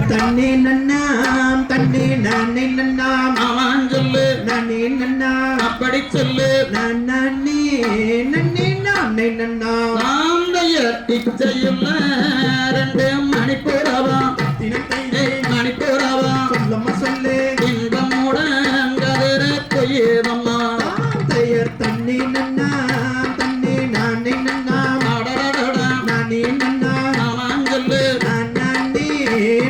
தண்ணே நன்னாம் தண்ணே நானே நன்னாம் அவன் சொல்லு நானே நன்னாம் அப்படி சொல்லு நானே நன்னே நானே நன்னாம் நாந்தைய இச்சையுள்ள ரெண்டு மணிப்பூரவா தினத்தை மணிப்பூரவா சொல்லம்மா சொல்லு இன்பமுட கதிர கொய்யதம்மா தாந்தையர் தண்ணே நன்னாம் தண்ணே நானே நன்னாம் அடடடடா நானே நன்னாம் அவன் சொல்லு நானே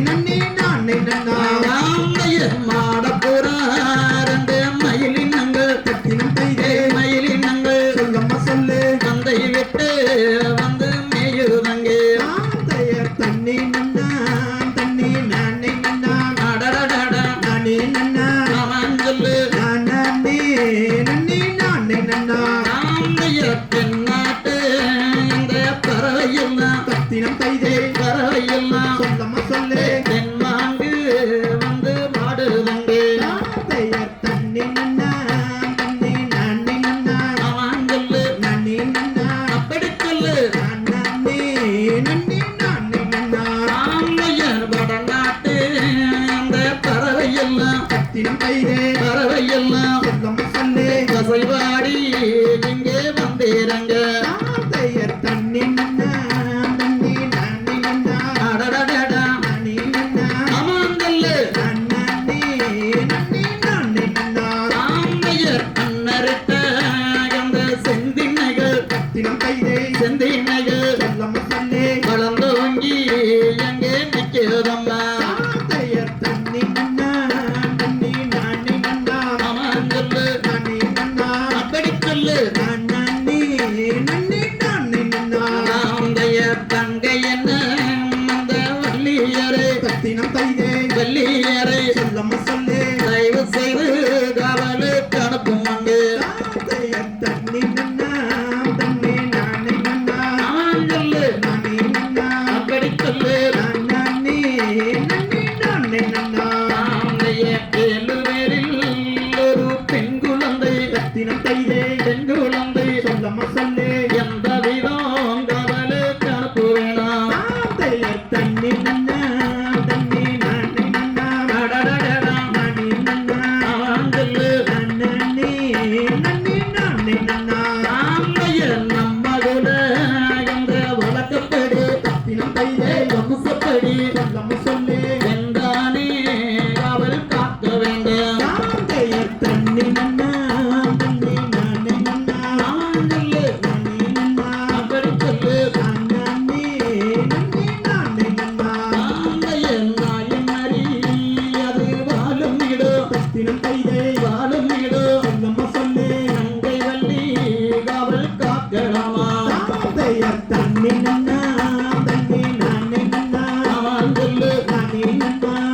நன்னே நானே நன்னாம் நாந்தைய மாடப்புற ரெண்டு மயிலினங்கள் தினத்தை மயிலினங்கள் சொல்லம்மா சொல்லு தந்தை விட்டு வந்து மேயுதங்கே தாந்தையர் தண்ணே நன்னாம் தண்ணே நானே நன்னாம் அடடடடா நானே நன்னாம் அவன் சொல்லு நானே நன்னே நானே நன்னாம் நாந்தைய தென்னாட்டு இந்த பறவையெல்லாம் தினம் தைதே பறவையெல்லாம் சொல்லம்மா சொல்லு தென்மாங்கு வந்து மாடுதங்கே தாந்தையர் தண்ணே நன்னாம் தண்ணே நானே நன்னாம் அவன் சொல்லு நானே நன்னாம் அப்படி சொல்லு நானே நன்னே நானே நன்னாம் நாந்தையர் வடநாட்டு இந்த பறவையெல்லாம் தினம் தைதே பறவையெல்லாம் சொல்லம்மா சொல்லு கசைவாடி இங்கே வந்தேரங்க தாந்தையர் தண்ணே நன்னாம் தண்ணே நானே நன்னாம் அடடடடா நானே நன்னாம் அவன் சொல்லு நானே நன்னே நானே நன்னாம் தாந்தையர் அன்னரிட்ட அந்த செந்தினைகள் தினம் தைதே செந்தினைகள் சொல்லம்மா சொல்லு வளர்ந்தோங்கி எங்கே நிற்கிறதம்மா தாந்தையர் தண்ணே நன்னாம் தண்ணே நானே நன்னாம் அவன் சொல்லு நானே நன்னாம் அப்படி சொல்லு நானே நன்னே நானே நன்னாம் தாந்தையர் தங்கை என்ன அந்த வள்ளியரை தினம் தைதே வள்ளியரை சொல்லம்மா சொல்லு தயவு செய்து காவலுக்கு அனுப்பும் அங்கு தாந்தையர் தண்ணே நன்னாம் தண்ணே நானே நன்னாம் அவன் சொல்லு நானே நன்னாம் அப்படி சொல்லு நானே நன்னே நானே நன்னாம் தாந்தைய ஏழு பேரில் ஒரு பெண் குழந்தை தினம் தைதே பெண் குழந்தை சொல்லம்மா சொல்லு எந்த விதம் காவலுக்கு அனுப்புவேனா தாந்தையர் தண்ணே நன்னாம் தண்ணே நானே நன்னாம் அடடடடா நானே நன்னாம் அவன் சொல்லு நானே நன்னே நானே நன்னாம் தாந்தைய நம்மகுல என்ற வழக்கப்படி தினம் தைதே வம்சப்படி சொல்லம்மா சொல்லு வென்றானே காவல் காக்க வேண்டும் தாந்தையர் தண்ணே நன்னாம் தண்ணே நானே நன்னாம் அவன் சொல்லு நானே நன்னாம் அப்படி சொல்லு நானே நன்னே நானே நன்னாம் தாந்தைய நாயின் மறி அது வாழும் இடு தினம் தைதே வாழும் இடு சொல்லம்மா சொல்லு தங்கை வள்ளி காவல் காக்கலாமா தாந்தையர் தண்ணே நன்னாம் தண்ணே நானே நன்னாம் அவன் சொல்லு நானே நன்னாம்